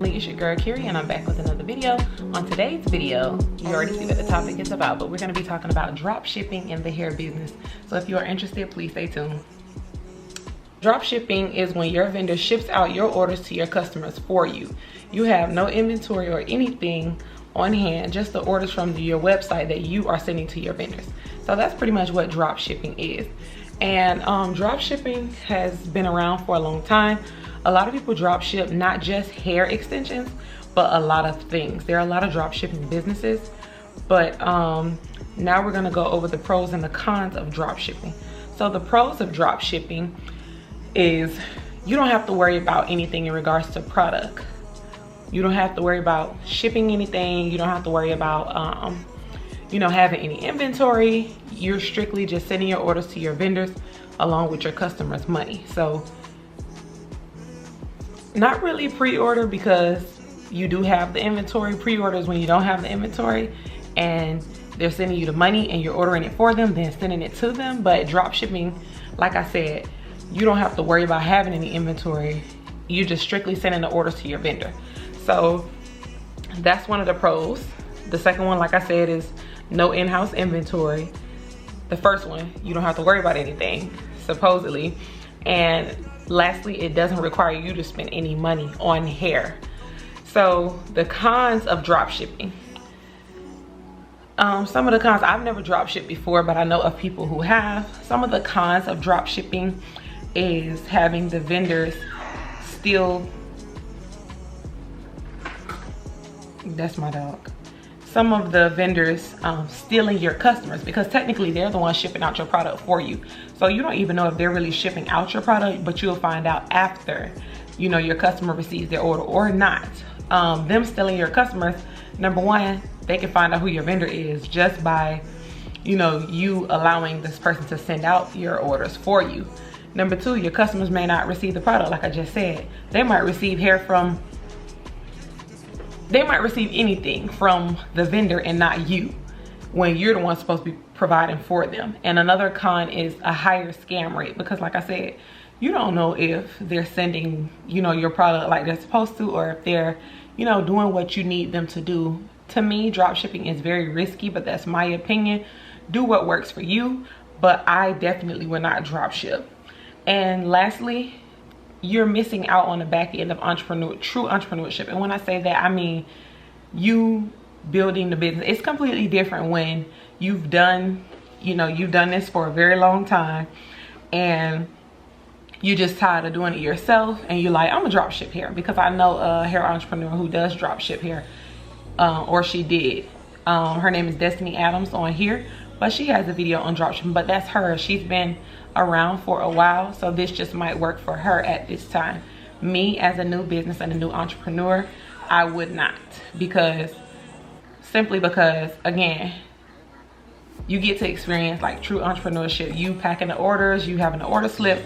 It's your girl Kiri and I'm back with another video. On today's video, you already see what the topic is about, but we're going to be talking about drop shipping in the hair business. So if you are interested, please stay tuned. Drop shipping is when your vendor ships out your orders to your customers for you. You have no inventory or anything on hand, just the orders from your website that you are sending to your vendors. So that's pretty much what drop shipping is. And drop shipping has been around for a long time. A lot of people drop ship not just hair extensions, but a lot of things. There are a lot of drop shipping businesses, but now we're gonna go over the pros and the cons of drop shipping. So the pros of drop shipping is you don't have to worry about anything in regards to product. You don't have to worry about shipping anything. You don't have to worry about having any inventory. You're strictly just sending your orders to your vendors along with your customers' money. So not really pre-order because you do have the inventory. Pre-orders when you don't have the inventory and they're sending you the money and you're ordering it for them, then sending it to them. But drop shipping, like I said, you don't have to worry about having any inventory. You're just strictly sending the orders to your vendor. So that's one of the pros. The second one, like I said, is no in-house inventory. The first one, you don't have to worry about anything, supposedly. And lastly, it doesn't require you to spend any money on hair. So the cons of drop shipping. Some of the cons, I've never drop shipped before, but I know of people who have. Some of the cons of drop shipping is having the vendors steal. That's my dog. Some of the vendors stealing your customers, because technically they're the ones shipping out your product for you. So you don't even know if they're really shipping out your product, but you'll find out after, your customer receives their order or not. Them stealing your customers, number one, they can find out who your vendor is just by, you allowing this person to send out your orders for you. Number two, your customers may not receive the product, like I just said. They might receive anything from the vendor and not you, when you're the one supposed to be providing for them. And another con is a higher scam rate, because like I said, you don't know if they're sending, your product like they're supposed to, or if they're, doing what you need them to do. To me, drop shipping is very risky, but that's my opinion. Do what works for you, but I definitely would not drop ship. And lastly, you're missing out on the back end of true entrepreneurship. And when I say that, I mean you building the business. It's completely different when you've done this for a very long time and you just tired of doing it yourself and you're like, I'm gonna drop ship hair, because I know a hair entrepreneur who does drop ship hair, or she did. Her name is Destiny Adams on here, but she has a video on drop shipping, but that's her. She's been around for a while, so this just might work for her at this time. Me, as a new business and a new entrepreneur, I would not, simply because again, you get to experience like true entrepreneurship. You packing the orders, you having the order slip,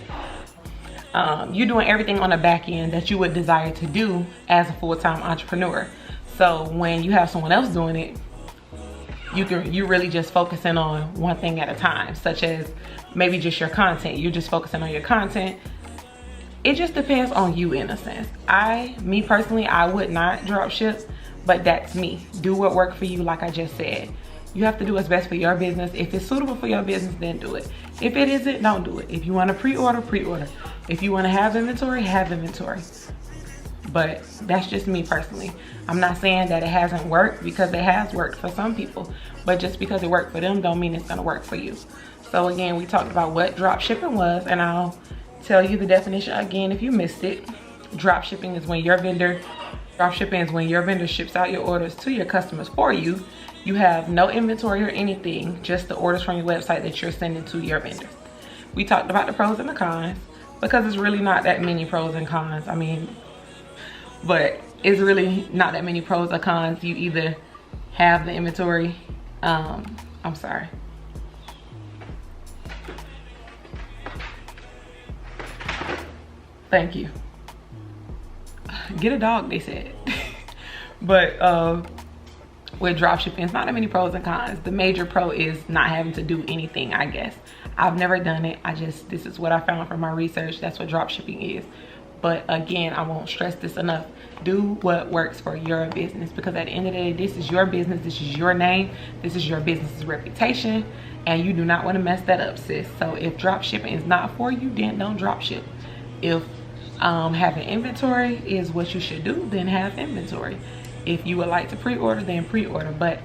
you doing everything on the back end that you would desire to do as a full-time entrepreneur. So when you have someone else doing it, you're really just focusing on one thing at a time, such as maybe just your content. You're just focusing on your content. It just depends on you in a sense. Me personally, I would not drop ship, but that's me. Do what works for you, like I just said. You have to do what's best for your business. If it's suitable for your business, then do it. If it isn't, don't do it. If you want to pre-order, pre-order. If you want to have inventory, have inventory. But that's just me personally. I'm not saying that it hasn't worked, because it has worked for some people, but just because it worked for them don't mean it's going to work for you. So again, we talked about what drop shipping was, and I'll tell you the definition again if you missed it. Drop shipping is when your vendor ships out your orders to your customers for you. You have no inventory or anything, just the orders from your website that you're sending to your vendors. We talked about the pros and the cons, because it's really not that many pros and cons. But it's really not that many pros or cons. You either have the inventory, I'm sorry. Thank you. Get a dog, they said. But with dropshipping, it's not that many pros and cons. The major pro is not having to do anything, I guess. I've never done it. This is what I found from my research. That's what dropshipping is. But again, I won't stress this enough. Do what works for your business, because at the end of the day, this is your business, this is your name, this is your business's reputation, and you do not want to mess that up, sis. So if drop shipping is not for you, then don't drop ship. If having inventory is what you should do, then have inventory. If you would like to pre-order, then pre-order, but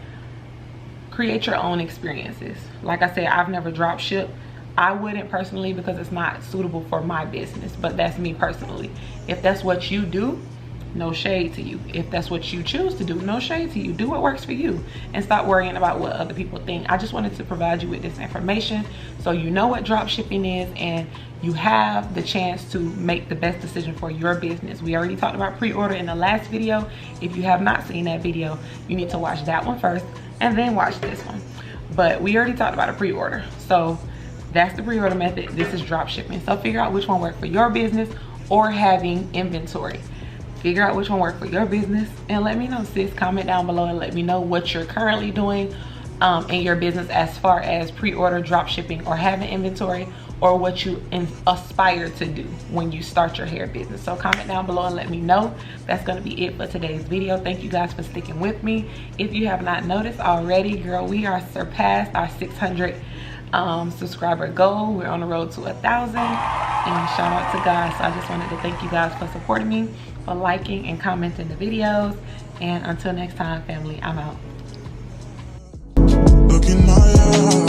create your own experiences. Like I said, I've never drop shipped. I wouldn't personally, because it's not suitable for my business, but that's me personally. If that's what you do, no shade to you. If that's what you choose to do, no shade to you. Do what works for you and stop worrying about what other people think. I just wanted to provide you with this information so you know what drop shipping is and you have the chance to make the best decision for your business. We already talked about pre-order in the last video. If you have not seen that video, you need to watch that one first and then watch this one. But we already talked about a pre-order. So that's the pre-order method. This is drop shipping. So figure out which one works for your business or having inventory. Figure out which one works for your business and let me know, sis. Comment down below and let me know what you're currently doing in your business as far as pre-order, drop shipping, or having inventory, or what you aspire to do when you start your hair business. So comment down below and let me know. That's going to be it for today's video. Thank you guys for sticking with me. If you have not noticed already, girl, we are surpassed our 600 subscriber goal. We're on the road to 1,000, and shout out to God. So I just wanted to thank you guys for supporting me, for liking and commenting the videos, and until next time, family, I'm out. Look in my eyes.